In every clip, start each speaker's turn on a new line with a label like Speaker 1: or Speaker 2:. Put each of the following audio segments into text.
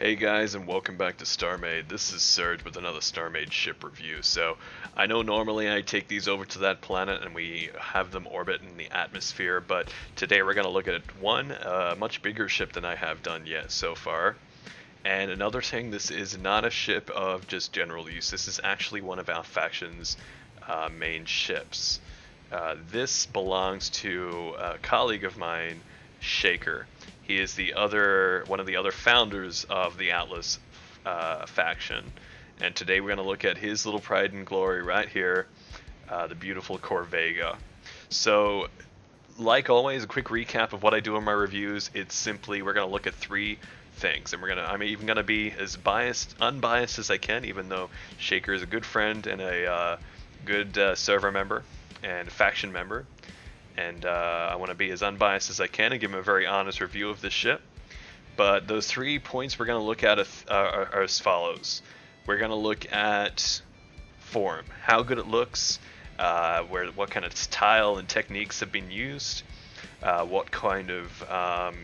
Speaker 1: Hey guys, and welcome back to StarMade. This is Serge with another StarMade ship review. So, I know normally I take these over to that planet and we have them orbit in the atmosphere, but today we're going to look at one much bigger ship than I have done yet so far. And another thing, this is not a ship of just general use. This is actually one of our faction's main ships. This belongs to a colleague of mine, Shaker. He is one of the other founders of the Atlas faction, and today we're going to look at his little pride and glory right here, the beautiful Corvega. So, like always, a quick recap of what I do in my reviews. It's simply we're going to look at three things, and I'm even going to be as unbiased as I can, even though Shaker is a good friend and a good server member and faction member. And I want to be as unbiased as I can and give him a very honest review of this ship. But those 3 points we're going to look at are as follows. We're going to look at form, how good it looks, what kind of style and techniques have been used, what kind of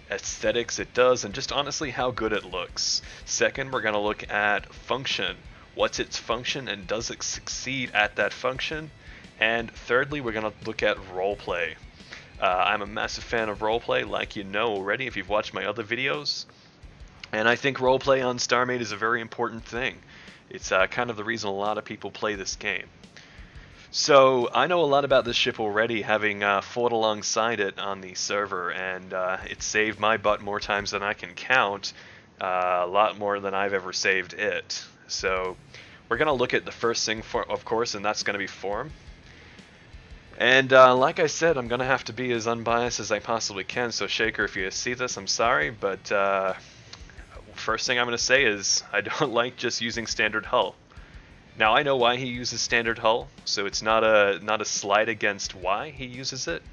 Speaker 1: aesthetics it does, and just honestly how good it looks. Second, we're going to look at function. What's its function and does it succeed at that function? And thirdly, we're going to look at roleplay. I'm a massive fan of roleplay, like you know already if you've watched my other videos. And I think roleplay on StarMade is a very important thing. It's kind of the reason a lot of people play this game. So I know a lot about this ship already, having fought alongside it on the server, and it saved my butt more times than I can count. A lot more than I've ever saved it. So we're going to look at the first thing, of course, and that's going to be form. And like I said, I'm going to have to be as unbiased as I possibly can, so Shaker, if you see this, I'm sorry, but first thing I'm going to say is I don't like just using standard hull. Now, I know why he uses standard hull, so it's not a slight against why he uses it,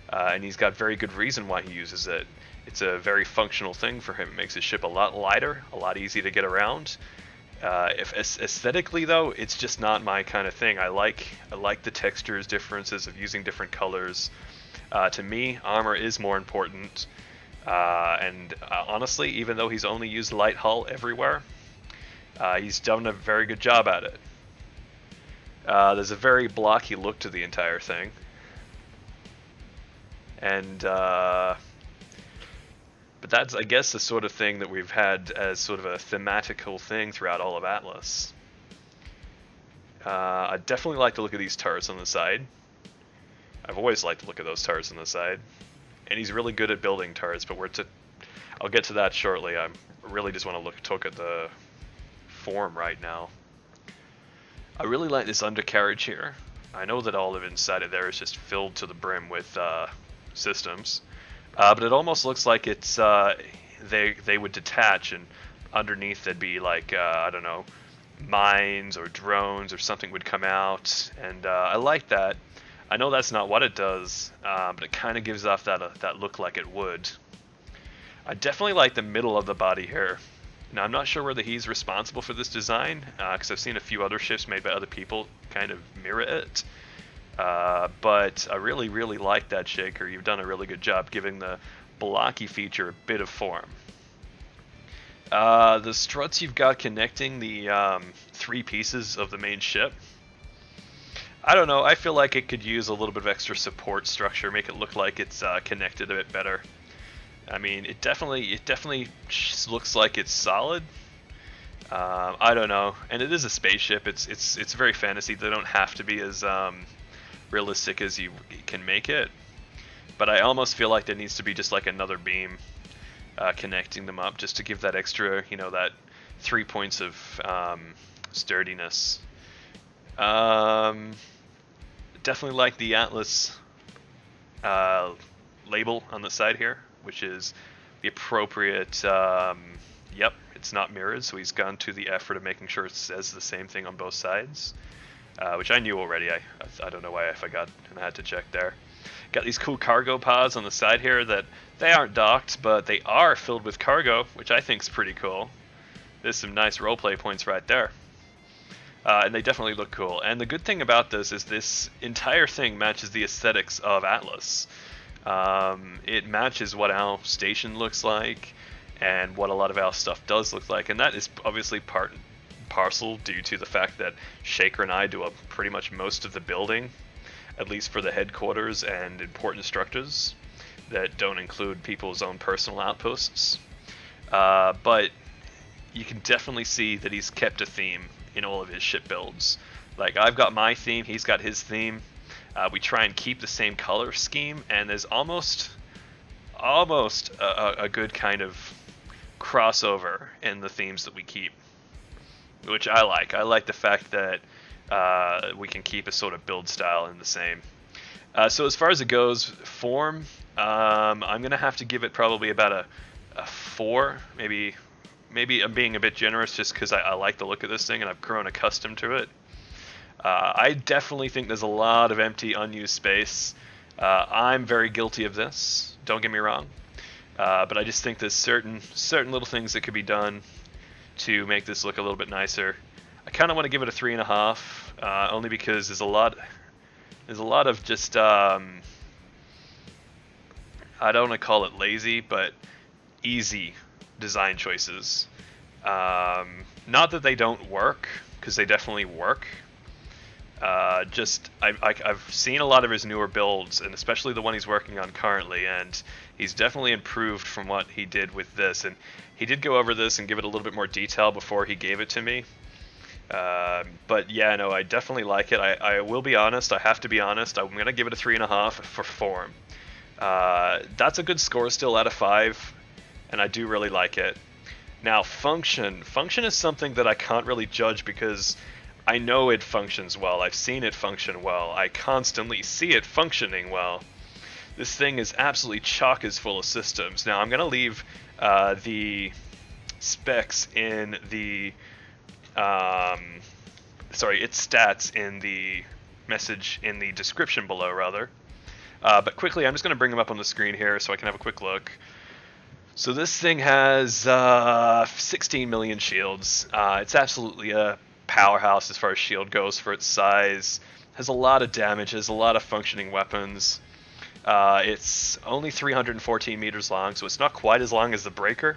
Speaker 1: and he's got very good reason why he uses it. It's a very functional thing for him. It makes his ship a lot lighter, a lot easier to get around. If aesthetically though, it's just not my kind of thing. I like the textures differences of using different colors. To me, armor is more important. And honestly, even though he's only used light hull everywhere, he's done a very good job at it. There's a very blocky look to the entire thing. And but that's, I guess, the sort of thing that we've had as sort of a thematical thing throughout all of Atlas. I definitely like to look at these turrets on the side. I've always liked to look at those turrets on the side. And he's really good at building turrets, but I'll get to that shortly. I really just want to look at the form right now. I really like this undercarriage here. I know that all of inside of there is just filled to the brim with systems. But it almost looks like it's they would detach, and underneath there'd be like I don't know, mines or drones or something would come out, and I like that. I know that's not what it does, but it kind of gives off that look like it would. I definitely like the middle of the body here. Now I'm not sure whether he's responsible for this design, because I've seen a few other ships made by other people kind of mirror it. But I really like that, Shaker. You've done a really good job giving the blocky feature a bit of form. The struts you've got connecting the 3 pieces of the main ship, I don't know, I feel like it could use a little bit of extra support structure, make it look like it's connected a bit better. I mean, it definitely looks like it's solid. I don't know, and it is a spaceship. It's very fantasy. They don't have to be as realistic as you can make it, but I almost feel like there needs to be just like another beam connecting them up, just to give that extra, you know, that 3 points of sturdiness. Definitely like the Atlas label on the side here, which is the appropriate. Yep, it's not mirrored, so he's gone to the effort of making sure it says the same thing on both sides. Which I knew already. I don't know why I forgot and I had to check there. Got these cool cargo pods on the side here that they aren't docked, but they are filled with cargo, which I think is pretty cool. There's some nice roleplay points right there. And they definitely look cool. And the good thing about this is this entire thing matches the aesthetics of Atlas. It matches what our station looks like, and what a lot of our stuff does look like, and that is obviously part and parcel due to the fact that Shaker and I do pretty much most of the building, at least for the headquarters and important structures that don't include people's own personal outposts. But you can definitely see that he's kept a theme in all of his ship builds. Like, I've got my theme, he's got his theme. We try and keep the same color scheme, and there's almost a good kind of crossover in the themes that we keep, which I like. I like the fact that we can keep a sort of build style in the same. So as far as it goes, form, I'm going to have to give it probably about a 4, maybe I'm being a bit generous just because I like the look of this thing and I've grown accustomed to it. I definitely think there's a lot of empty, unused space. I'm very guilty of this, don't get me wrong. But I just think there's certain little things that could be done to make this look a little bit nicer. I kind of want to give it a 3.5, only because there's a lot of just, I don't want to call it lazy, but easy design choices. Not that they don't work, because they definitely work. I've seen a lot of his newer builds, and especially the one he's working on currently, and he's definitely improved from what he did with this. And he did go over this and give it a little bit more detail before he gave it to me. But yeah, no, I definitely like it. I will be honest. I have to be honest. I'm gonna give it a 3.5 for form. That's a good score still out of 5, and I do really like it. Now, function is something that I can't really judge because I know it functions well. I've seen it function well. I constantly see it functioning well. This thing is absolutely chock as full of systems. Now, I'm going to leave the specs in the... its stats in the message in the description below, rather. But quickly, I'm just going to bring them up on the screen here so I can have a quick look. So this thing has 16 million shields. It's absolutely a powerhouse as far as shield goes for its size. Has a lot of damage, has a lot of functioning weapons. It's only 314 meters long, so it's not quite as long as the Breaker.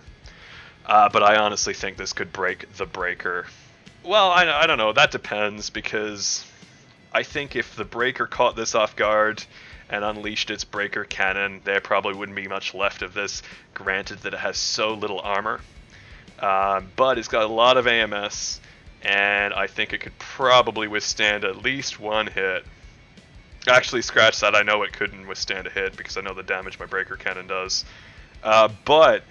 Speaker 1: But I honestly think this could break the Breaker. Well, I don't know, that depends, because I think if the Breaker caught this off guard and unleashed its Breaker cannon, there probably wouldn't be much left of this, granted that it has so little armor. But it's got a lot of AMS, and I think it could probably withstand at least one hit. Actually, scratch that, I know it couldn't withstand a hit because I know the damage my Breaker cannon does. But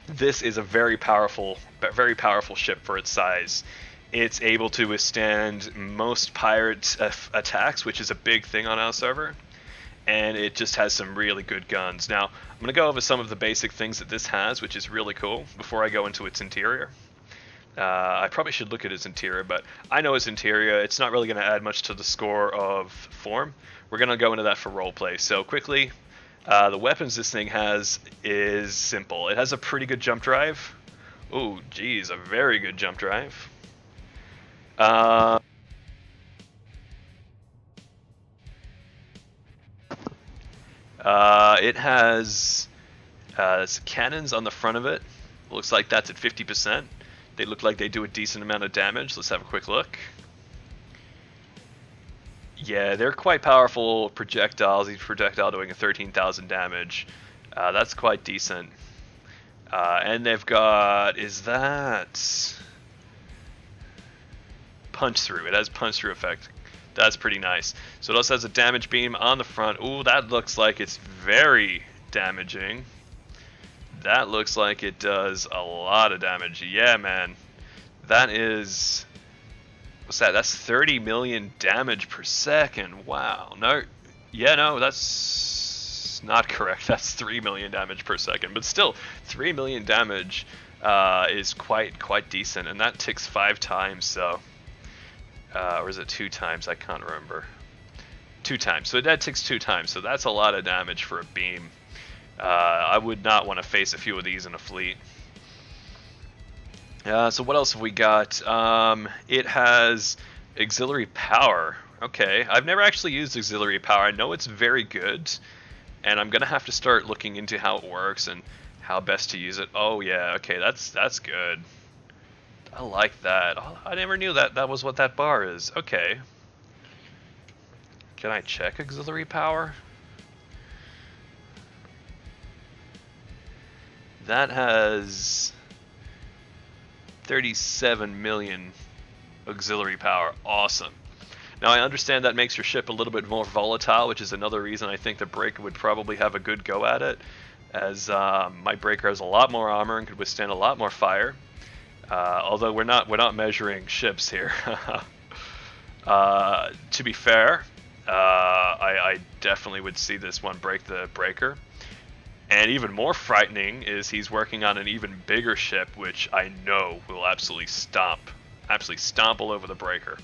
Speaker 1: this is a very powerful ship for its size. It's able to withstand most pirate attacks, which is a big thing on our server, and it just has some really good guns. Now, I'm going to go over some of the basic things that this has, which is really cool, before I go into its interior. I probably should look at its interior, but I know its interior. It's not really going to add much to the score of form. We're going to go into that for roleplay. So quickly, the weapons this thing has is simple. It has a pretty good jump drive. Ooh, geez, a very good jump drive. It has cannons on the front of it. Looks like that's at 50%. They look like they do a decent amount of damage. Let's have a quick look. Yeah, they're quite powerful projectiles. Each projectile doing a 13,000 damage. That's quite decent. And they've got... is that... punch through. It has punch through effect. That's pretty nice. So it also has a damage beam on the front. Ooh, that looks like it's very damaging. That looks like it does a lot of damage. Yeah, man. That is... what's that? That's 30 million damage per second. Wow. No. Yeah, no, that's not correct. That's 3 million damage per second. But still, 3 million damage is quite decent. And that ticks 5 times, so... or is it 2 times? I can't remember. 2 times. So that ticks 2 times. So that's a lot of damage for a beam. I would not want to face a few of these in a fleet. So what else have we got? It has auxiliary power. Okay, I've never actually used auxiliary power. I know it's very good, and I'm going to have to start looking into how it works and How best to use it. Oh yeah, okay, that's good. I like that. Oh, I never knew that was what that bar is. Okay. Can I check auxiliary power? That has 37 million auxiliary power. Awesome. Now I understand that makes your ship a little bit more volatile, which is another reason I think the Breaker would probably have a good go at it, as my Breaker has a lot more armor and could withstand a lot more fire. Although we're not measuring ships here. To be fair, I definitely would see this one break the Breaker. And even more frightening is he's working on an even bigger ship, which I know will absolutely stomp all over the Breaker.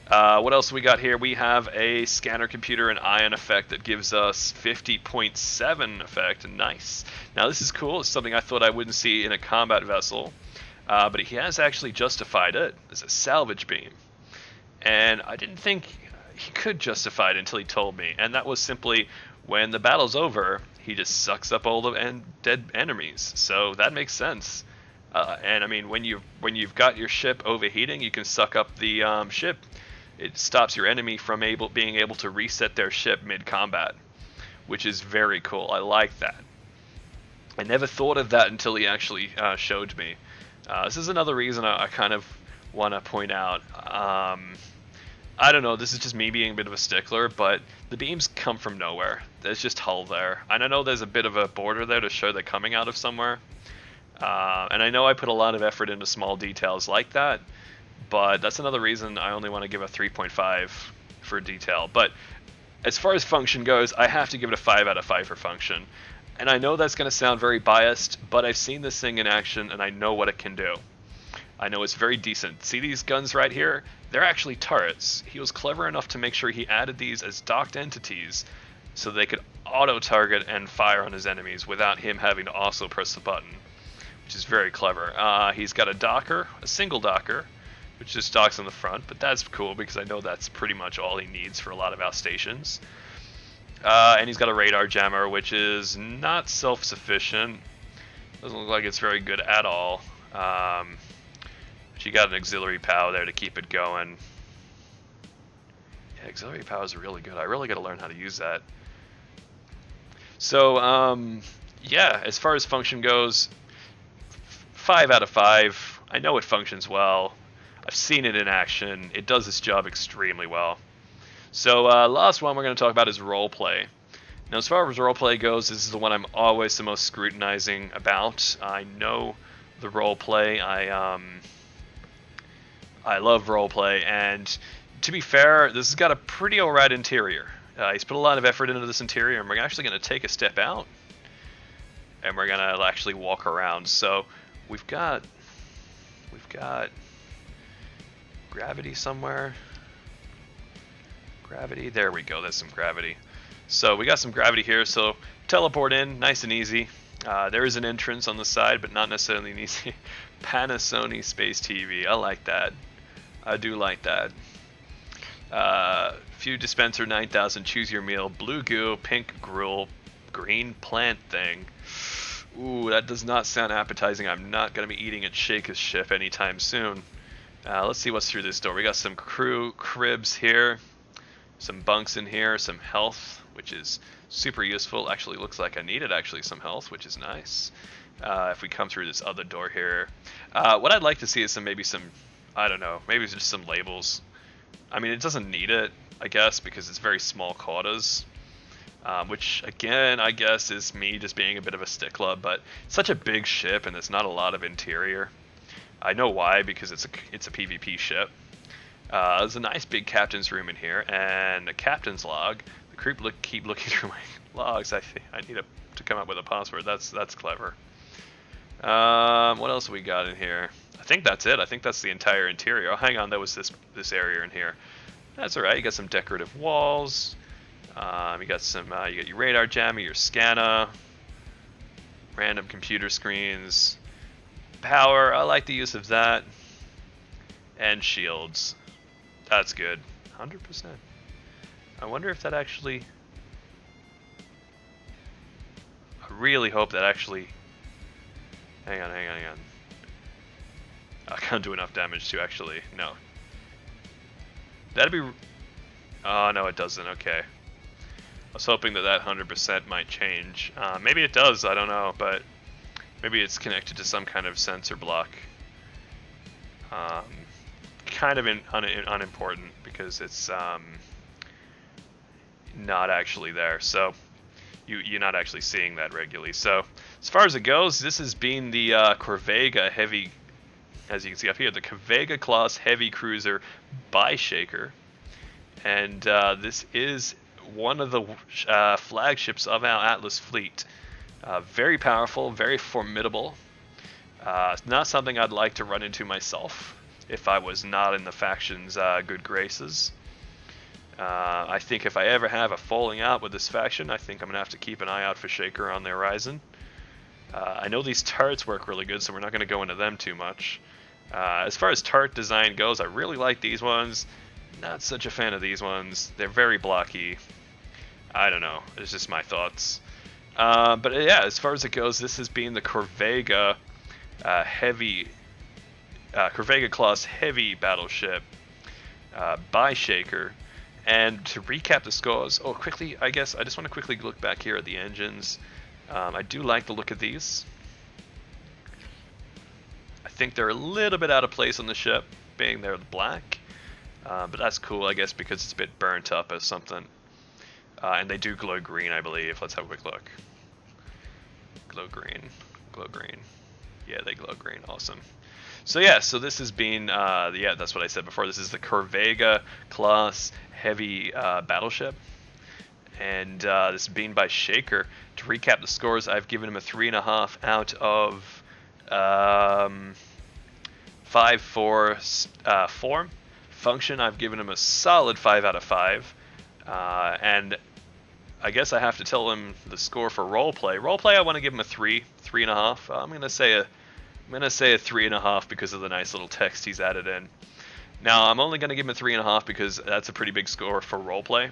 Speaker 1: What else we got here? We have a scanner computer and ion effect that gives us 50.7 effect. Nice. Now this is cool. It's something I thought I wouldn't see in a combat vessel, but he has actually justified it as a salvage beam. And I didn't think he could justify it until he told me. And that was simply when the battle's over, he just sucks up all the dead enemies. So that makes sense. And I mean, when you've got your ship overheating, you can suck up the ship. It stops your enemy from being able to reset their ship mid-combat, which is very cool. I like that. I never thought of that until he actually showed me. This is another reason I kind of want to point out. I don't know, this is just me being a bit of a stickler, but the beams come from nowhere. There's just hull there. And I know there's a bit of a border there to show they're coming out of somewhere. And I know I put a lot of effort into small details like that, but that's another reason I only want to give a 3.5 for detail. But as far as function goes, I have to give it a 5 out of 5 for function. And I know that's going to sound very biased, but I've seen this thing in action and I know what it can do. I know it's very decent. See these guns right here? They're actually turrets. He was clever enough to make sure he added these as docked entities so they could auto-target and fire on his enemies without him having to also press the button, which is very clever. He's got a docker, a single docker, which just docks on the front, but that's cool because I know that's pretty much all he needs for a lot of outstations. And he's got a radar jammer, which is not self-sufficient. Doesn't look like it's very good at all. But you got an auxiliary power there to keep it going. Yeah, auxiliary power is really good. I really got to learn how to use that. So, yeah, as far as function goes, 5 out of 5. I know it functions well. I've seen it in action. It does its job extremely well. So, last one we're going to talk about is roleplay. Now, as far as roleplay goes, this is the one I'm always the most scrutinizing about. I know the roleplay. I love roleplay, and to be fair, this has got a pretty alright interior. He's put a lot of effort into this interior, and we're actually going to take a step out, and we're going to actually walk around. So, we've got gravity somewhere. Gravity, there we go, there's some gravity. So we got some gravity here, so teleport in, nice and easy. There is an entrance on the side, but not necessarily an easy. Panasonic Space TV, I like that. I do like that. Few dispenser 9000, choose your meal, blue goo, pink gruel, green plant thing. Ooh, that does not sound appetizing. I'm not going to be eating at Shaker's ship anytime soon. Let's see what's through this door. We got some crew cribs here, some bunks in here, some health, which is super useful. Actually looks like I needed some health, which is nice. If we come through this other door here. What I'd like to see is some, I don't know, maybe just some labels. I mean, it doesn't need it, I guess, because it's very small quarters. Which, again, I guess is me just being a bit of a stickler, but it's such a big ship and there's not a lot of interior. I know why, because it's a PvP ship. There's a nice big captain's room in here, and a captain's log. The keep looking through my logs. I need to come up with a password. That's clever. What else we got in here? I think that's it. I think that's the entire interior. Oh, hang on, there was this area in here. That's alright. You got some decorative walls. You got some. You got your radar jammer, your scanner, random computer screens, power. I like the use of that, and shields. That's good. 100%. I wonder if that actually. I really hope that actually Hang on, hang on, hang on. I can't do enough damage to actually. No. That'd be. Oh no, it doesn't. Okay. I was hoping that that 100% might change. Maybe it does. I don't know, but maybe it's connected to some kind of sensor block. Kind of unimportant because it's not actually there. So you're not actually seeing that regularly. So as far as it goes, this has been the Corvega heavy, as you can see up here, the Corvega class heavy cruiser by Shaker, and this is one of the flagships of our Atlas fleet. Very powerful, very formidable. Not something I'd like to run into myself if I was not in the faction's good graces. I think if I ever have a falling out with this faction, I think I'm going to have to keep an eye out for Shaker on the horizon. I know these turrets work really good, so we're not going to go into them too much. As far as turret design goes, I really like these ones. Not such a fan of these ones. They're very blocky. I don't know. It's just my thoughts. But yeah, as far as it goes, this has been the Corvega Corvega class heavy battleship by Shaker. And to recap the scores, quickly, I guess I just want to quickly look back here at the engines. I do like the look of these. I think they're a little bit out of place on the ship, being they're black. But that's cool, I guess, because it's a bit burnt up or something. And they do glow green, I believe. Let's have a quick look. Glow green. Glow green. Yeah, they glow green. Awesome. So yeah, so this has been, yeah, that's what I said before. This is the Corvega class heavy battleship. And this is being by Shaker. To recap the scores, I've given him a 3.5 out of 5 for form. Function, I've given him a solid 5 out of 5. And I guess I have to tell him the score for roleplay. Roleplay, I want to give him a 3.5. I'm gonna say a 3.5 because of the nice little text he's added in. Now I'm only gonna give him a 3.5 because that's a pretty big score for roleplay.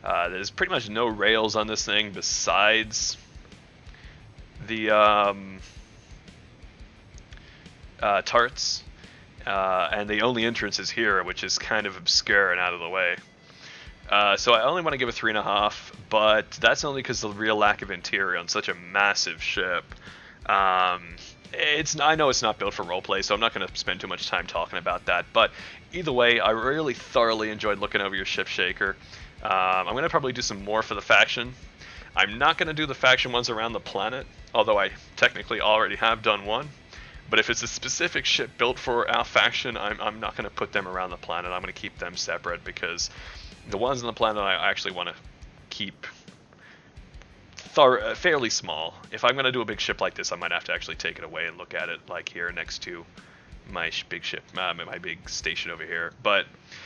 Speaker 1: There's pretty much no rails on this thing besides the turrets, and the only entrance is here, which is kind of obscure and out of the way. So I only want to give a 3.5, but that's only because of the real lack of interior on such a massive ship. I know it's not built for roleplay, so I'm not going to spend too much time talking about that. But either way, I really thoroughly enjoyed looking over your ship, Shaker. I'm going to probably do some more for the faction. I'm not going to do the faction ones around the planet, although I technically already have done one. But if it's a specific ship built for our faction, I'm not going to put them around the planet. I'm going to keep them separate because the ones on the planet I actually want to keep fairly small. If I'm going to do a big ship like this, I might have to actually take it away and look at it like here next to my big ship, my big station over here. But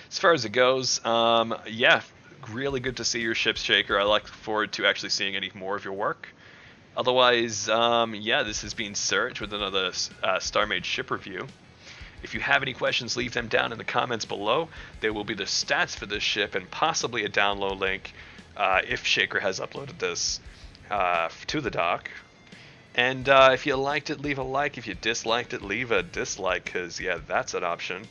Speaker 1: as far as it goes, yeah, really good to see your ships, Shaker. I look forward to actually seeing any more of your work. Otherwise, yeah, this has been Serge with another StarMade ship review. If you have any questions, leave them down in the comments below. There will be the stats for this ship and possibly a download link if Shaker has uploaded this to the dock. And if you liked it, leave a like. If you disliked it, leave a dislike, because, yeah, that's an option.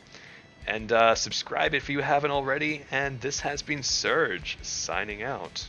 Speaker 1: And subscribe if you haven't already. And this has been Serge, signing out.